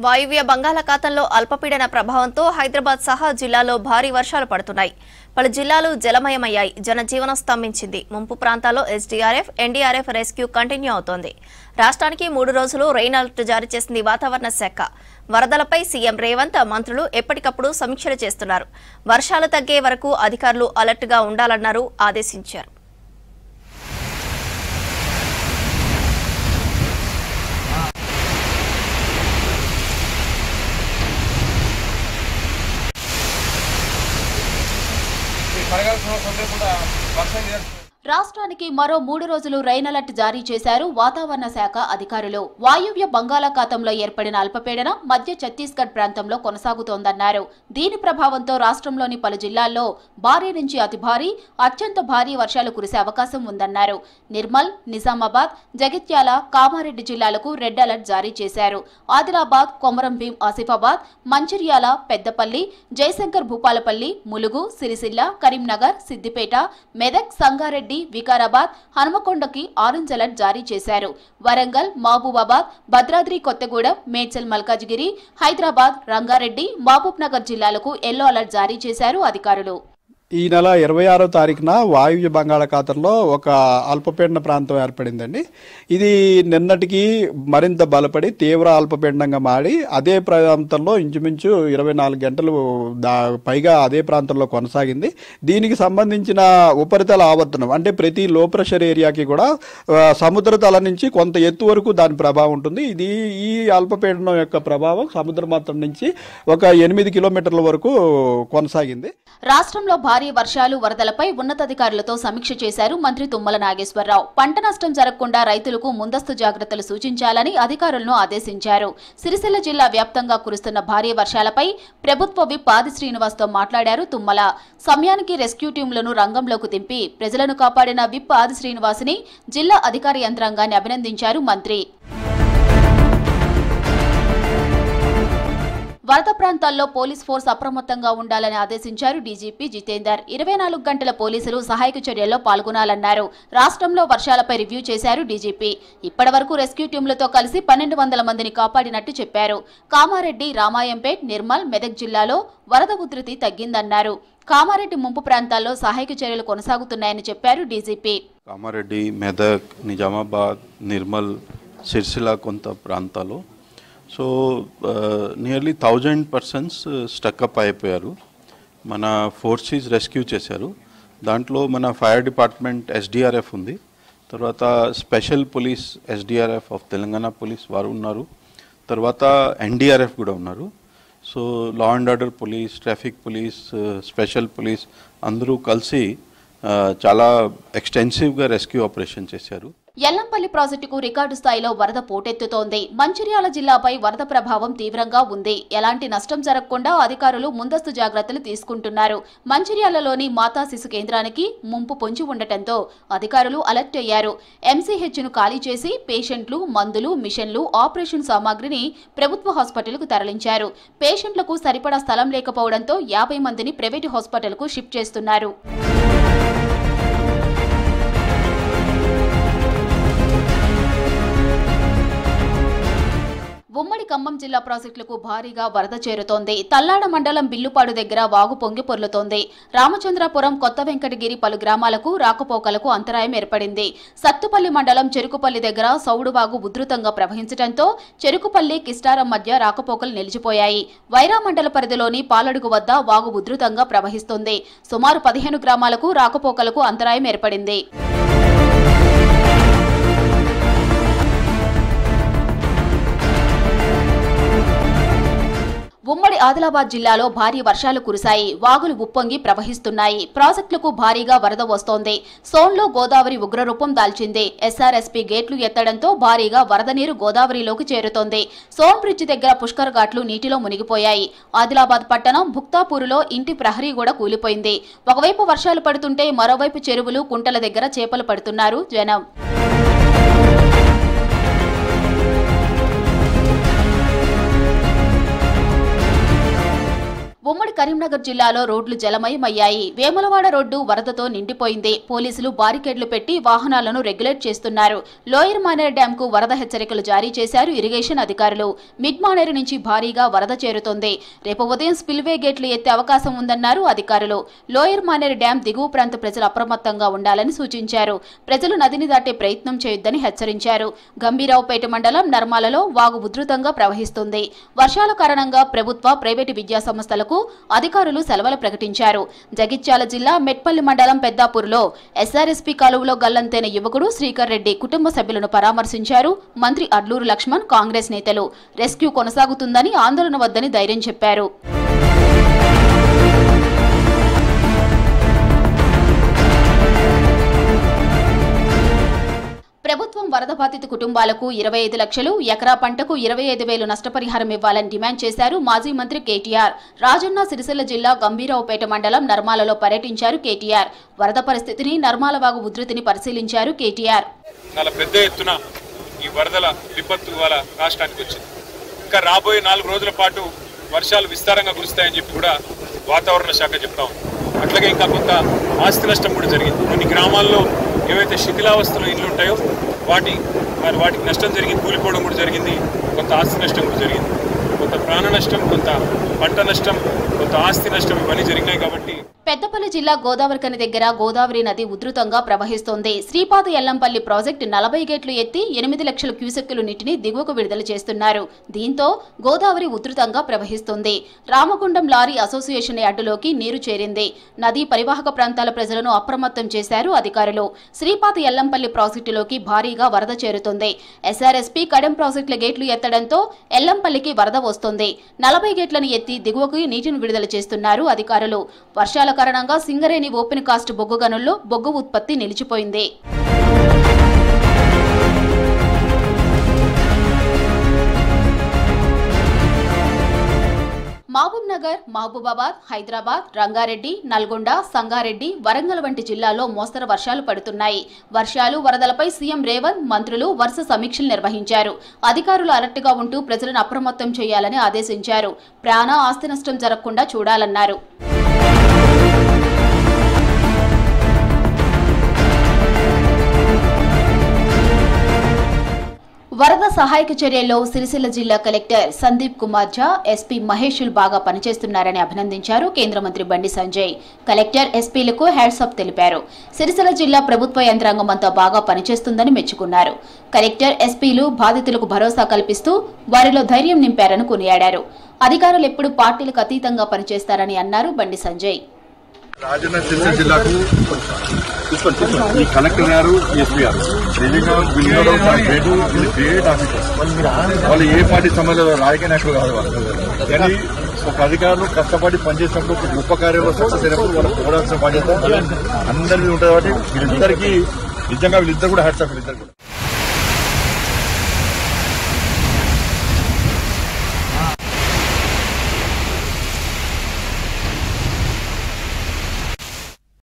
వాయువ్య బంగాళాఖాతంలో అల్పపీడన ప్రభావంతో హైదరాబాద్ సహా జిల్లాలో భారీ వర్షాలు పడుతున్నాయి. పలు జిల్లాలు జలమయమయ్యాయి. జనజీవనం స్తంభించింది. ముంపు ప్రాంతాల్లో ఎస్డీఆర్ఎఫ్, ఎన్డీఆర్ఎఫ్ రెస్క్యూ కంటిన్యూ అవుతోంది. రాష్ట్రానికి 3 రోజులు రెయిన్ అలర్ట్ జారీ చేసింది వాతావరణ శాఖ. వరదలపై సీఎం రేవంత్, మంత్రులు ఎప్పటికప్పుడు సమీక్షలు చేస్తున్నారు. వర్షాలు తగ్గే వరకు అధికారులు అలర్ట్ గా ఉండాలన్నారు, ఆదేశించారు. రాష్ట్రానికి మరో 3 రోజులు రెయిన్ అలర్ట్ జారీ చేశారు వాతావరణ శాఖ అధికారులు. వాయువ్య బంగాళాఖాతంలో ఏర్పడిన అల్పపీడన మధ్య ఛత్తీస్గఢ్ ప్రాంతంలో కొనసాగుతోందన్నారు. దీని ప్రభావంతో రాష్ట్రంలోని పలు జిల్లాల్లో భారీ నుంచి అతి భారీ, అత్యంత భారీ వర్షాలు కురిసే అవకాశం ఉందన్నారు. నిర్మల్, నిజామాబాద్, జగిత్యాల, కామారెడ్డి జిల్లాలకు రెడ్ అలర్ట్ జారీ చేశారు. ఆదిలాబాద్, కొమరం భీం ఆసిఫాబాద్, మంచిర్యాల, పెద్దపల్లి, జయశంకర్ భూపాలపల్లి, ములుగు, సిరిసిల్ల, కరీంనగర్, సిద్దిపేట, మెదక్, సంగారెడ్డి, వికారాబాద్, హనుమకొండకి ఆరెంజ్ అలర్ట్ జారీ చేశారు. వరంగల్, మహబూబాబాద్, భద్రాద్రి కొత్తగూడెం, మేడ్చల్ మల్కాజిగిరి, హైదరాబాద్, రంగారెడ్డి, మహబూబ్ నగర్ జిల్లాలకు ఎల్లో అలర్ట్ జారీ చేశారు అధికారులు. ఈ నెల 26వ తారీఖున వాయువ్య బంగాళాఖాతంలో ఒక అల్పపీడన ప్రాంతం ఏర్పడిందండి. ఇది నిన్నటికి మరింత బలపడి తీవ్ర అల్పపీడనంగా మారి అదే ప్రాంతంలో ఇంచుమించు 24 గంటలు పైగా అదే ప్రాంతంలో కొనసాగింది. దీనికి సంబంధించిన ఉపరితల ఆవర్తనం అంటే ప్రతి లో ప్రెషర్ ఏరియాకి కూడా సముద్ర తల నుంచి కొంత ఎత్తు వరకు దాని ప్రభావం ఉంటుంది. ఈ అల్పపీడనం యొక్క ప్రభావం సముద్ర మట్టం నుంచి ఒక 8 కిలోమీటర్ల వరకు కొనసాగింది. రాష్ట్రంలో భారీ వర్షాలు, వరదలపై ఉన్నతాధికారులతో సమీక్ష చేశారు మంత్రి తుమ్మల నాగేశ్వరరావు. పంట నష్టం జరగకుండా రైతులకు ముందస్తు జాగ్రత్తలు సూచించాలని అధికారులను ఆదేశించారు. సిరిసిల్ల జిల్లా వ్యాప్తంగా కురుస్తున్న భారీ వర్షాలపై ప్రభుత్వ విప్ ఆది శ్రీనివాస్తో మాట్లాడారు తుమ్మల. సమయానికి రెస్క్యూ టీంలను రంగంలోకి దింపి ప్రజలను కాపాడిన విప్ ఆది శ్రీనివాస్ని, జిల్లా అధికార యంత్రాంగాన్ని అభినందించారు మంత్రి. వరద ప్రాంతాల్లో పోలీస్ ఫోర్స్ అప్రమత్తంగా ఉండాలని ఆదేశించారు డీజీపీ జితేందర్. 24 గంటల పోలీసులు సహాయక చర్యల్లో పాల్గొనాలన్నారు. రాష్ట్రంలో వర్షాలపై రివ్యూ చేశారు డీజీపీ. ఇప్పటివరకు రెస్క్యూ టీంలతో కలిసి 1200 మందిని కాపాడినట్టు చెప్పారు. కామారెడ్డి, రామాయంపేట్, నిర్మల్, మెదక్ జిల్లాలో వరద ఉధృతి తగ్గిందన్నారు. కామారెడ్డి ముంపు ప్రాంతాల్లో సహాయక చర్యలు కొనసాగుతున్నాయని చెప్పారు డీజీపీ. కామారెడ్డి, మెదక్, నిజామాబాద్, నిర్మల్, సిరిసిల్ల కొంత ప్రాంతాల్లో నియర్లీ 1000 పర్సన్స్ స్టక్అప్ అయిపోయారు. మన ఫోర్సెస్ రెస్క్యూ చేశారు. దాంట్లో మన ఫైర్ డిపార్ట్మెంట్ ఎస్డీఆర్ఎఫ్ ఉంది, తర్వాత special police SDRF of Telangana police వారు ఉన్నారు, తర్వాత ఎన్డీఆర్ఎఫ్ కూడా ఉన్నారు. Law and order police, traffic police, special police అందరూ కలిసి చాలా ఎక్స్టెన్సివ్గా రెస్క్యూ ఆపరేషన్ చేశారు. ఎల్లంపల్లి ప్రాజెక్టుకు రికార్డు స్థాయిలో వరద పోటెత్తుతోంది. మంచిర్యాల జిల్లాపై వరద ప్రభావం తీవ్రంగా ఉంది. ఎలాంటి నష్టం జరగకుండా అధికారులు ముందస్తు జాగ్రత్తలు తీసుకుంటున్నారు. మంచిర్యాలలోని మాతా శిశు కేంద్రానికి ముంపు పొంచి ఉండటంతో అధికారులు అలర్ట్ అయ్యారు. ఎంసీహెచ్ను ఖాళీ చేసి పేషెంట్లు, మందులు, మిషన్లు, ఆపరేషన్ సామాగ్రిని ప్రభుత్వ హాస్పిటల్కు తరలించారు. పేషెంట్లకు సరిపడా స్థలం లేకపోవడంతో 50 మందిని ప్రైవేటు హాస్పిటల్కు షిఫ్ట్ చేస్తున్నారు. ఉమ్మడి ఖమ్మం జిల్లా ప్రాజెక్టులకు భారీగా వరద చేరుతోంది. తల్లాడ మండలం బిల్లుపాడు దగ్గర వాగు పొంగి పొర్లుతోంది. రామచంద్రపురం, కొత్త వెంకటగిరి పలు గ్రామాలకు రాకపోకలకు అంతరాయం ఏర్పడింది. సత్తుపల్లి మండలం చెరుకుపల్లి దగ్గర సౌడువాగు ఉధృతంగా ప్రవహించడంతో చెరుకుపల్లి, కిస్టారం మధ్య రాకపోకలు నిలిచిపోయాయి. వైరా మండల పరిధిలోని పాలడుగు వద్ద వాగు ఉధృతంగా ప్రవహిస్తుంది. సుమారు 15 గ్రామాలకు రాకపోకలకు అంతరాయం ఏర్పడింది. ఉమ్మడి ఆదిలాబాద్ జిల్లాలో భారీ వర్షాలు కురిశాయి. వాగులు ఉప్పొంగి ప్రవహిస్తున్నాయి. ప్రాజెక్టులకు భారీగా వరద వస్తోంది. సోన్లో గోదావరి ఉగ్రరూపం దాల్చింది. ఎస్ఆర్ఎస్పీ గేట్లు ఎత్తడంతో భారీగా వరద నీరు గోదావరిలోకి చేరుతోంది. సోన్ బ్రిడ్జి దగ్గర పుష్కర్ ఘాట్లు నీటిలో మునిగిపోయాయి. ఆదిలాబాద్ పట్టణం భుక్తాపూరులో ఇంటి ప్రహరీ కూడా కూలిపోయింది. ఒకవైపు వర్షాలు పడుతుంటే మరోవైపు చెరువులు, కుంటల దగ్గర చేపలు పడుతున్నారు జనం. ఉమ్మడి కరీంనగర్ జిల్లాలో రోడ్లు జలమయమయ్యాయి. వేములవాడ రోడ్డు వరదతో నిండిపోయింది. పోలీసులు బారికేడ్లు పెట్టి వాహనాలను రెగ్యులేట్ చేస్తున్నారు. లోయర్ మానేరు డ్యాం కు వరద హెచ్చరికలు జారీ చేశారు ఇరిగేషన్ అధికారులు. మిడ్ మానేరు నుంచి భారీగా వరద చేరుతోంది. రేపు ఉదయం స్పిల్వే గేట్లు ఎత్తే అవకాశం ఉందన్నారు అధికారులు. లోయర్ మానేరు డ్యాం దిగువ ప్రాంత ప్రజలు అప్రమత్తంగా ఉండాలని సూచించారు. ప్రజలు నదిని దాటే ప్రయత్నం చేయొద్దని హెచ్చరించారు. గంభీరావుపేట మండలం నర్మాలలో వాగు ఉధృతంగా ప్రవహిస్తుంది. వర్షాల కారణంగా ప్రభుత్వ, ప్రైవేటు విద్యా సంస్థలకు అధికారులు సెలవులు ప్రకటించారు. జగిత్యాల జిల్లా మెట్పల్లి మండలం పెద్దాపూర్లో ఎస్ఆర్ఎస్పీ కాలువలో గల్లంతైన యువకుడు శ్రీకర్ రెడ్డి కుటుంబ సభ్యులను పరామర్శించారు. మంత్రి అడ్లూరు లక్ష్మణ్, కాంగ్రెస్ నేతలు రెస్క్యూ కొనసాగుతుందని, ఆందోళన వద్దని ధైర్యం చెప్పారు. ప్రభుత్వం వరద బాధిత కుటుంబాలకు 25 లక్షలు, ఎకరా పంటకు 25,000 నష్టపరిహారం ఇవ్వాలని డిమాండ్ చేశారు మాజీ మంత్రి కేటీఆర్. రాజన్న సిరిసిల్ల జిల్లా గంభీరావుపేట మండలం నర్మాలలో పర్యటించారు కేటీఆర్. వరద పరిస్థితిని, నర్మాల వాగు ఉధృతిని పరిశీలించారు కేటీఆర్. చాలా పెద్ద ఎత్తున ఈ వరదల విపత్తు వల్ల రాష్ట్రానికి వచ్చింది. ఇంకా రాబోయే 4 రోజుల పాటు వర్షాలు విస్తారంగా కురుస్తాయని చెప్పి కూడా వాతావరణ శాఖ చెప్తా ఉంది. అట్లాగే ఇంకా కొంత ఆస్తి నష్టం కూడా జరిగింది. కొన్ని గ్రామాల్లో ఏవైతే శిథిలావస్థలో ఇల్లు ఉంటాయో వాటికి నష్టం జరిగింది, కూలిపోవడం కూడా జరిగింది. కొంత ఆస్తి నష్టం కూడా జరిగింది. కొంత ప్రాణ నష్టం, కొంత పంట నష్టం, కొంత ఆస్తి నష్టం ఇవన్నీ జరిగినాయి. కాబట్టి పెద్దపల్లి జిల్లా గోదావరికని దగ్గర గోదావరి నది ఉధృతంగా ప్రవహిస్తోంది. శ్రీపాద ఎల్లంపల్లి ప్రాజెక్టు 40 గేట్లు ఎత్తి 8 లక్షల క్యూసెక్కుల నీటిని దిగువకు విడుదల చేస్తున్నారు. దీంతో గోదావరి ఉధృతంగా ప్రవహిస్తుంది. రామగుండం లారీ అసోసియేషన్ యార్డులోకి నీరు చేరింది. నదీ పరివాహక ప్రాంతాల ప్రజలను అప్రమత్తం చేశారు అధికారులు. శ్రీపాద ఎల్లంపల్లి ప్రాజెక్టులోకి భారీగా వరద చేరుతుంది. ఎస్ఆర్ఎస్పీ కడెం ప్రాజెక్టుల గేట్లు ఎత్తడంతో ఎల్లంపల్లికి వరద వస్తుంది. 40 గేట్లను ఎత్తి దిగువకు నీటిని విడుదల చేస్తున్నారు అధికారులు. వర్షాల కారణంగా సింగరేణి ఓపెన్ కాస్ట్ బొగ్గు గనుల్లో బొగ్గు ఉత్పత్తి నిలిచిపోయింది. మహబూబ్ నగర్, మహబూబాబాద్, హైదరాబాద్, రంగారెడ్డి, నల్గొండ, సంగారెడ్డి, వరంగల్ వంటి జిల్లాల్లో మోస్తరు వర్షాలు పడుతున్నాయి. వర్షాలు, వరదలపై సీఎం రేవంత్, మంత్రులు వరుస సమీక్షలు నిర్వహించారు. అధికారులు అలర్ట్గా ఉంటూ ప్రజలను అప్రమత్తం చేయాలని ఆదేశించారు. ప్రాణ, ఆస్తి నష్టం జరగకుండా చూడాలన్నారు. వరద సహాయక చర్యల్లో సిరిసిల్ల జిల్లా కలెక్టర్ సందీప్ కుమార్ ఝా, ఎస్పీ మహేష్లు బాగా పనిచేస్తున్నారని అభినందించారు కేంద్ర మంత్రి Bandi Sanjay. Collector, ఎస్పీలకు hats off తెలిపారు. సిరిసిల్ల జిల్లా ప్రభుత్వ యంత్రాంగం అంతా బాగా పనిచేస్తుందని మెచ్చుకున్నారు. కలెక్టర్, ఎస్పీలు బాధితులకు భరోసా కల్పిస్తూ వారిలో ధైర్యం నింపారని కొనియాడారు. అధికారులు ఎప్పుడు పార్టీలకు అతీతంగా పనిచేస్తారని అన్నారు బండి సంజయ్. రాజన్న సిరిసిల్ల జిల్లాకు ఈ కలెక్టర్ గారు, ఎస్పీ గారు గ్రేట్ ఆఫీసర్స్. వాళ్ళు ఏ పార్టీ సంబంధం రాజకీయ నాయకులు కాదు వాళ్ళు. కానీ ఒక అధికారులు కష్టపడి పనిచేసినప్పుడు ఒక గొప్ప కార్యంలో సక్సెస్ అయినప్పుడు వాళ్ళకి పోవాల్సిన బాధ్యత అందరి మీద ఉంటుంది. కాబట్టి వీళ్ళిద్దరికీ నిజంగా వీళ్ళిద్దరు కూడా హ్యాట్స్ ఆఫ్. వీళ్ళిద్దరు కూడా